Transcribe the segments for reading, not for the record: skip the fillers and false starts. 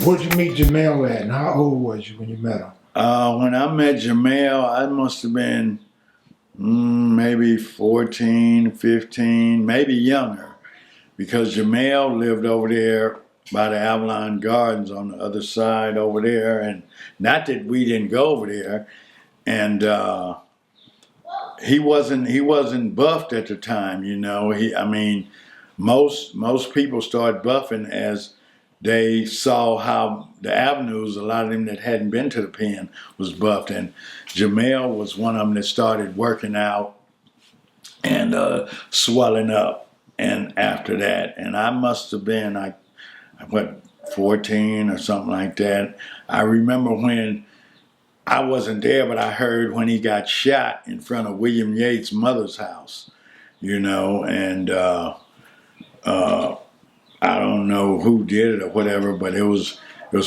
Where'd you meet Jimel at, and how old was you when you met him? When I met Jimel, I must have been maybe 14, 15, maybe younger, because Jimel lived over there by the Avalon Gardens on the other side over there, and not that we didn't go over there, and he wasn't buffed at the time, you know. Most people started buffing as they saw how the Avenues, a lot of them that hadn't been to the pen, was buffed. And Jimel was one of them that started working out and swelling up. And after that, and I must have been, 14 or something like that. I remember when I wasn't there, but I heard when he got shot in front of William Yates' mother's house, you know, and I don't know who did it or whatever, but it was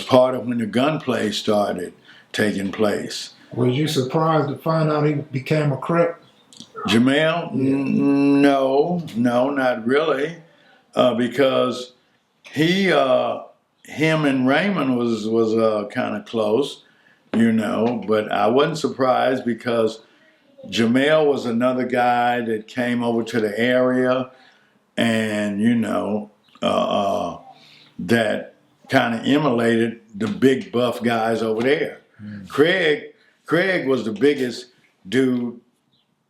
part of when the gunplay started taking place. Was you surprised to find out he became a Crip? Jimel? No, not really, because him and Raymond was kind of close, you know. But I wasn't surprised because Jimel was another guy that came over to the area, and you know. That kind of emulated the big buff guys over there. Craig was the biggest dude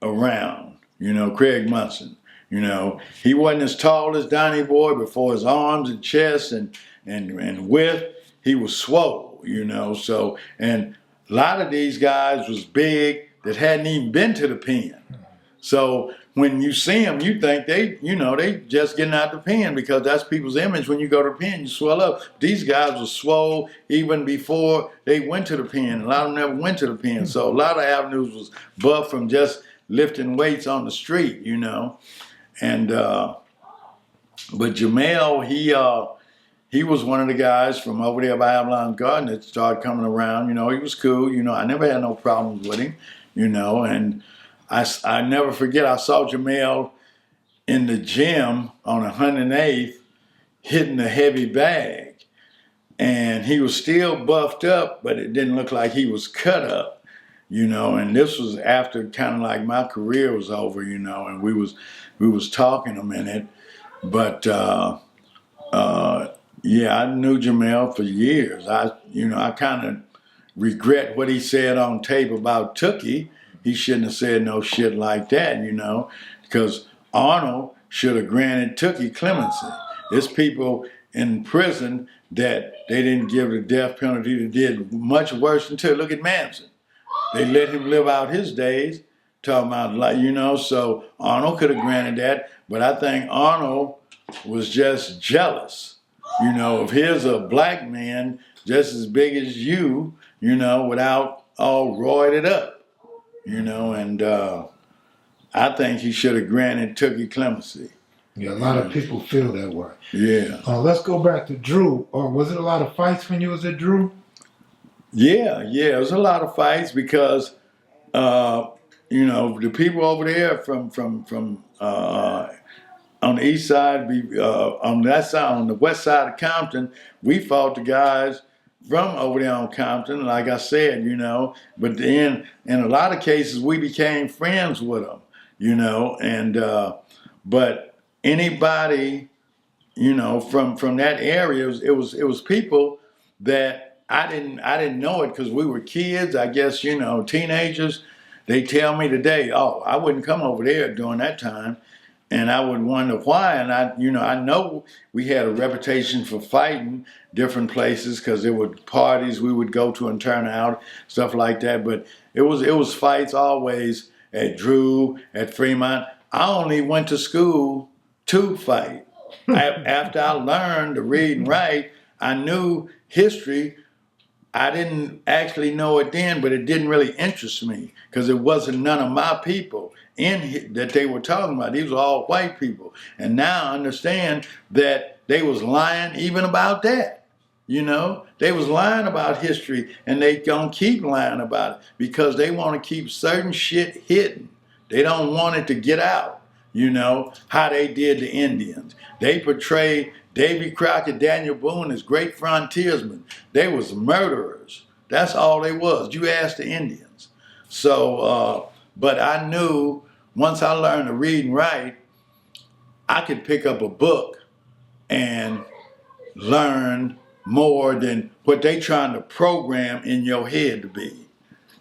around, you know, Craig Monson. You know, he wasn't as tall as Donnie Boy, but for his arms and chest and width, he was swole, you know. So, and a lot of these guys was big that hadn't even been to the pen. So when you see them, you think they just getting out the pen, because that's people's image. When you go to the pen, you swell up. These guys were swole even before they went to the pen. A lot of them never went to the pen. So a lot of Avenues was buff from just lifting weights on the street, you know. And but Jimel, he was one of the guys from over there by Avalon Garden that started coming around. You know, he was cool. You know, I never had no problems with him, you know, and I never forget, I saw Jimel in the gym on 108th hitting a heavy bag. And he was still buffed up, but it didn't look like he was cut up, you know. And this was after kind of like my career was over, you know, and we was talking a minute. But yeah, I knew Jimel for years. I kind of regret what he said on tape about Tookie. He shouldn't have said no shit like that, you know, because Arnold should have granted Tookie clemency. There's people in prison that they didn't give the death penalty. They did much worse until, look at Manson. They let him live out his days, talking about, like, you know, so Arnold could have granted that, but I think Arnold was just jealous, you know, if here's a black man just as big as you know, without all roided up. You know, and I think he should have granted Tookie clemency. Yeah, a lot of people feel that way. Yeah. Let's go back to Drew. Was it a lot of fights when you was at Drew? Yeah, it was a lot of fights because, you know, the people over there from on the east side, on that side, on the west side of Compton, we fought the guys from over there on Compton, like I said, you know, but then in a lot of cases we became friends with them, you know, and but anybody, you know, from that area, it was people that I didn't know it because we were kids, I guess, you know, teenagers. They tell me today, oh, I wouldn't come over there during that time. And I would wonder why, and I know we had a reputation for fighting different places because there were parties we would go to and turn out, stuff like that. But it was fights always at Drew, at Fremont. I only went to school to fight. After I learned to read and write, I knew history. I didn't actually know it then, but it didn't really interest me because it wasn't none of my people that they were talking about. These were all white people. And now I understand that they was lying even about that. You know, they was lying about history, and they gonna keep lying about it because they want to keep certain shit hidden. They don't want it to get out. you know, how they did the Indians. They portrayed Davy Crockett, Daniel Boone as great frontiersmen. They was murderers. That's all they was. You ask the Indians. So, but I knew once I learned to read and write, I could pick up a book and learn more than what they trying to program in your head to be.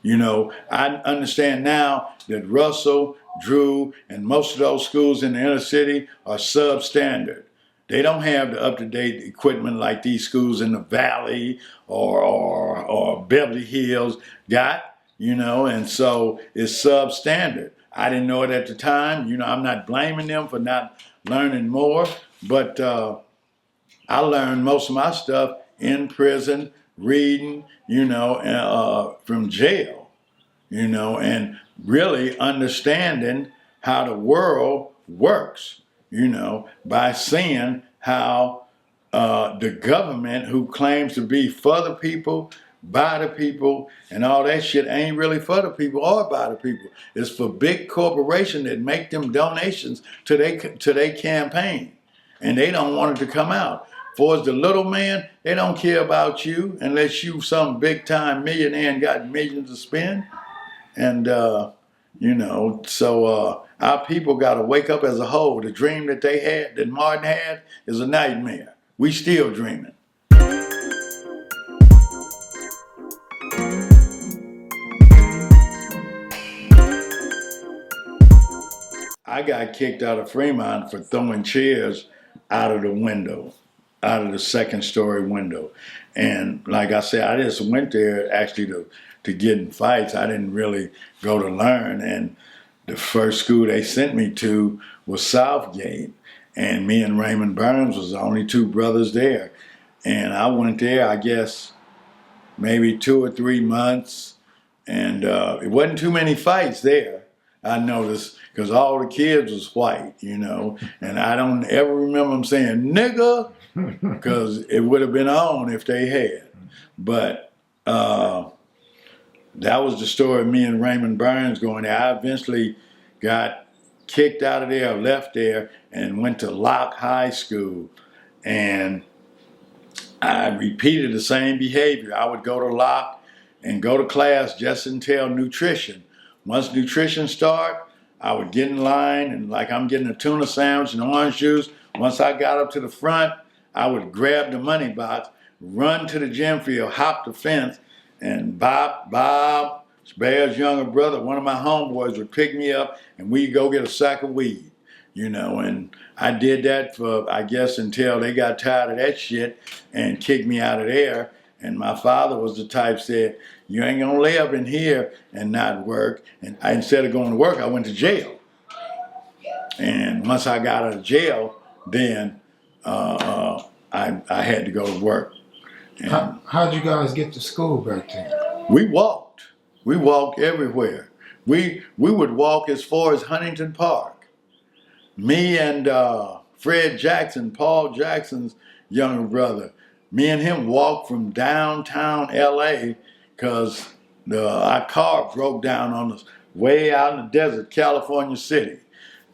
You know, I understand now that Russell, Drew, and most of those schools in the inner city are substandard. They don't have the up-to-date equipment like these schools in the Valley or Beverly Hills got, you know, and so it's substandard. I didn't know it at the time. You know, I'm not blaming them for not learning more, but I learned most of my stuff in prison, reading, you know, from jail, you know, and really understanding how the world works, you know, by seeing how the government who claims to be for the people, by the people, and all that shit ain't really for the people or by the people. It's for big corporations that make them donations to their campaign. And they don't want it to come out. For as the little man, they don't care about you unless you some big time millionaire and got millions to spend. And, you know, so our people got to wake up as a whole. The dream that they had, that Martin had, is a nightmare. We still dreaming. I got kicked out of Fremont for throwing chairs out of the window, out of the second story window. And like I said, I just went there actually to get in fights. I didn't really go to learn. And the first school they sent me to was Southgate. And me and Raymond Burns was the only two brothers there. And I went there, I guess, maybe 2 or 3 months. And it wasn't too many fights there, I noticed, because all the kids was white, you know. And I don't ever remember them saying, nigga, because it would have been on if they had. But that was the story of me and Raymond Burns going there. I eventually got kicked out of there, left there, and went to Locke High School. And I repeated the same behavior. I would go to Locke and go to class just until nutrition. Once nutrition started, I would get in line and like I'm getting a tuna sandwich and orange juice. Once I got up to the front, I would grab the money box, run to the gym field, hop the fence, and Bob, Bear's younger brother, one of my homeboys, would pick me up and we'd go get a sack of weed, you know. And I did that for, I guess, until they got tired of that shit and kicked me out of there. And my father was the type said, you ain't gonna lay up in here and not work. And instead of going to work, I went to jail. And once I got out of jail, then I had to go to work. How'd you guys get to school back then? We walked. We walked everywhere. We would walk as far as Huntington Park. Me and Fred Jackson, Paul Jackson's younger brother, me and him walked from downtown L.A. because our car broke down on us way out in the desert, California City.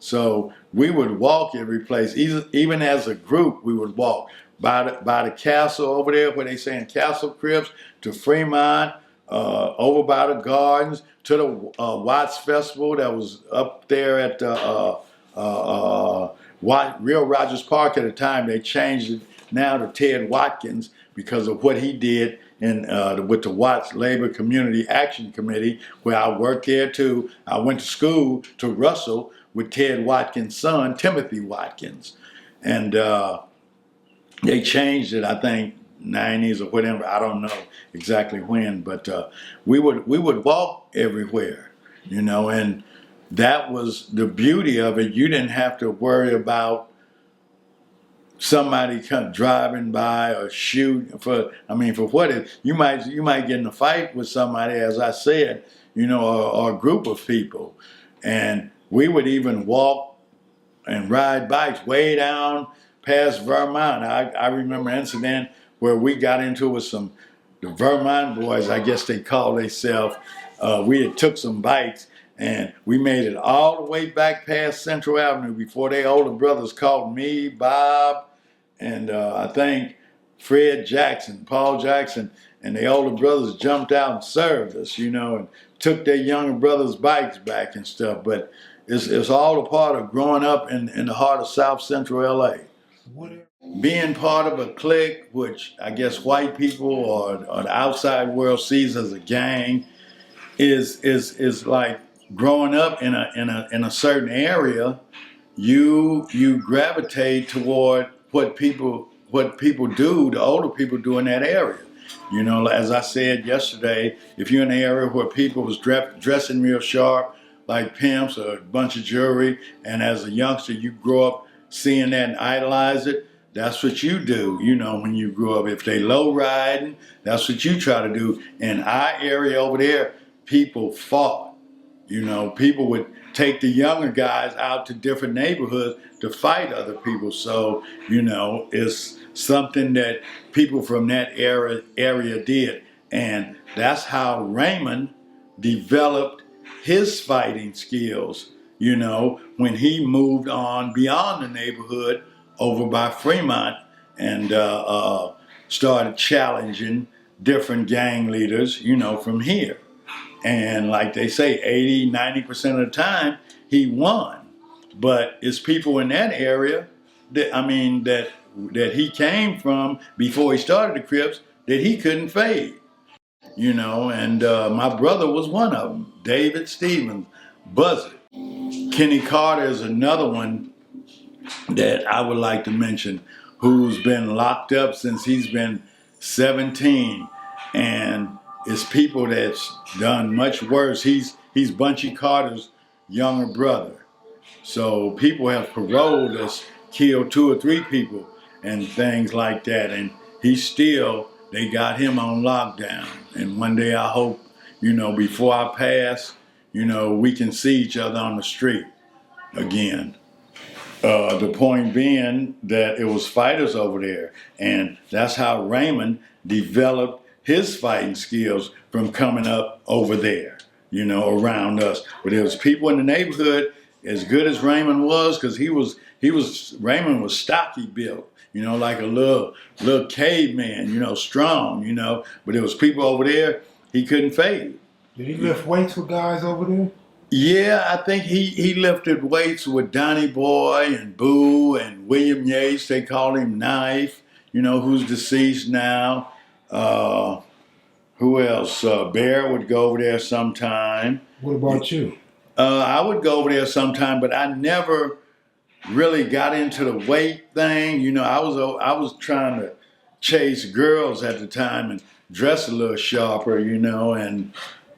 So we would walk every place. Even as a group, we would walk by the castle over there where they saying Castle Crips, to Fremont, over by the gardens, to the Watts Festival that was up there at Real Rogers Park at the time. They changed it now to Ted Watkins because of what he did with the Watts Labor Community Action Committee, where I worked there too. I went to school to Russell with Ted Watkins' son, Timothy Watkins. And they changed it, I think, 90s or whatever. I don't know exactly when, but we would walk everywhere, you know, and that was the beauty of it. You didn't have to worry about somebody driving by or shoot for what if you might get in a fight with somebody, as I said, you know, or a group of people. And we would even walk and ride bikes way down past Vermont. I remember an incident where we got into it with the Vermont boys, I guess they call themselves. We had took some bikes And we made it all the way back past Central Avenue before their older brothers called me, Bob, and I think Fred Jackson, Paul Jackson, and the older brothers jumped out and served us, and took their younger brothers' bikes back and stuff. But it's all a part of growing up in the heart of South Central LA. Being part of a clique, which I guess white people or the outside world sees as a gang, is like growing up in a certain area. You gravitate toward what people do, the older people do in that area. As I said yesterday, if you're in an area where people was dressing real sharp, like pimps or a bunch of jewelry, and as a youngster you grow up seeing that and idolize it, that's what you do, when you grow up. If they low riding, that's what you try to do. In our area over there, people fought. People would take the younger guys out to different neighborhoods to fight other people. So, it's something that people from that area did. And that's how Raymond developed his fighting skills, when he moved on beyond the neighborhood over by Fremont and started challenging different gang leaders, from here. And like they say, 80-90% of the time, he won. But it's people in that area that he came from before he started the Crips that he couldn't fade. And my brother was one of them, David Stephens, Buzzard. Kenny Carter is another one that I would like to mention, who's been locked up since he's been 17. And it's people that's done much worse. He's Bunchy Carter's younger brother. So people have paroled us, killed 2 or 3 people and things like that. And they got him on lockdown. And one day I hope, before I pass, we can see each other on the street again. The point being that it was fighters over there. And that's how Raymond developed his fighting skills from coming up over there, around us. But there was people in the neighborhood, as good as Raymond was, because Raymond was stocky built, like a little caveman, strong, but there was people over there he couldn't fade. Did he lift weights with guys over there? Yeah, I think he lifted weights with Donnie Boy and Boo and William Yates. They call him Knife, who's deceased now. Who else? Bear would go over there sometime. What about you? I would go over there sometime, but I never really got into the weight thing. I was trying to chase girls at the time and dress a little sharper, and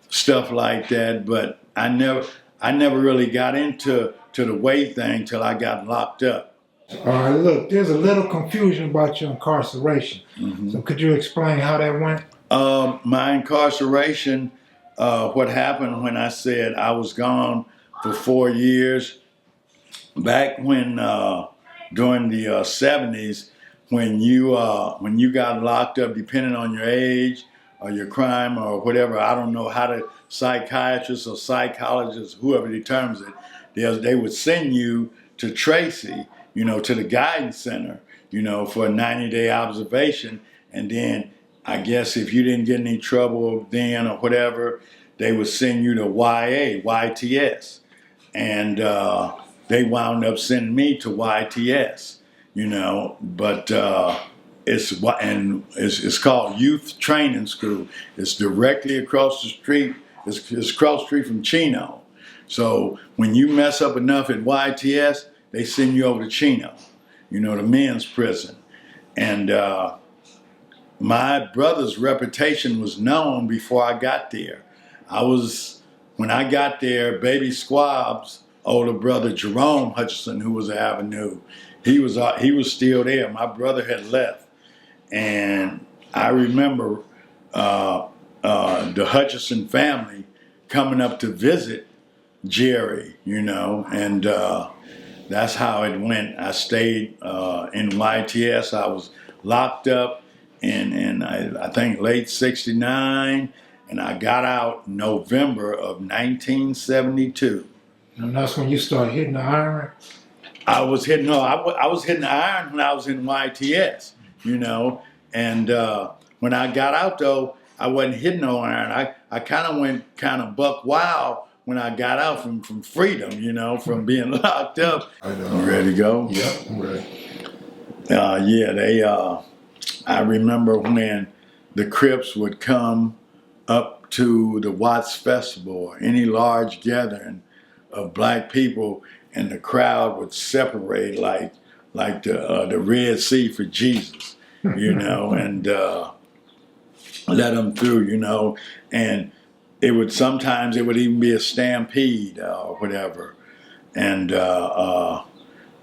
stuff like that. But I never really got into the weight thing till I got locked up. All right, look, there's a little confusion about your incarceration. Mm-hmm. So could you explain how that went? My incarceration, what happened when I said I was gone for 4 years, back when, during the 70s, when you got locked up, depending on your age or your crime or whatever, I don't know how the psychiatrists or psychologists, whoever determines it, they would send you to Tracy, to the guidance center, for a 90-day observation. And then I guess if you didn't get any trouble then or whatever, they would send you to YTS. And they wound up sending me to YTS, but it's called Youth Training School. It's directly across the street. It's across the street from Chino. So when you mess up enough at YTS, they send you over to Chino, the men's prison. And my brother's reputation was known before I got there. When I got there, Baby Squab's older brother, Jerome Hutchinson, who was at Avenue, he was still there. My brother had left. And I remember the Hutchinson family coming up to visit Jerry, and that's how it went. I stayed in YTS. I was locked up in I think late '69, and I got out November of 1972. And that's when you started hitting the iron? I was hitting the iron when I was in YTS, you know, and when I got out though, I wasn't hitting no iron. I kind of went kind of buck wild when I got out from freedom, you know, from being locked up. I know. You ready to go? Yep, I'm ready. I remember when the Crips would come up to the Watts Festival or any large gathering of black people, and the crowd would separate like the Red Sea for Jesus, you know, and let them through, you know, and sometimes it would even be a stampede or whatever, and that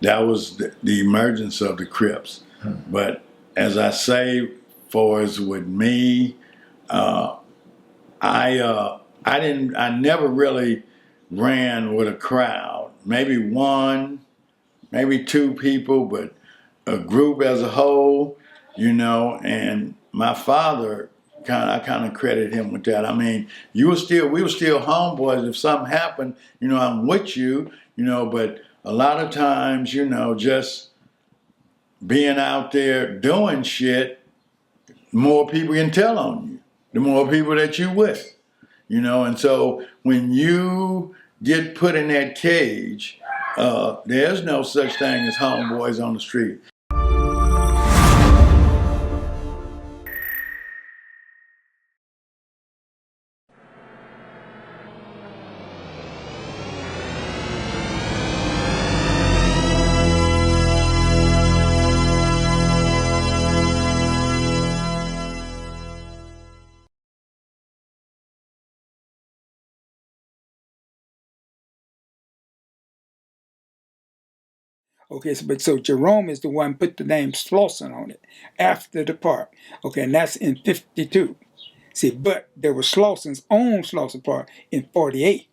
was the emergence of the Crips. But as I say, for as with me, I never really ran with a crowd. Maybe one, maybe two people, but a group as a whole, you know. And my father, I kind of credit him with that. I mean, we were still homeboys. If something happened, you know, I'm with you, you know. But a lot of times, you know, just being out there doing shit, the more people can tell on you, the more people that you with, you know. And so when you get put in that cage, there's no such thing as homeboys on the street. Okay, so Jerome is the one put the name Slauson on it after the park. Okay, and that's in 52. See, but there was Slauson's own Slauson Park in 48.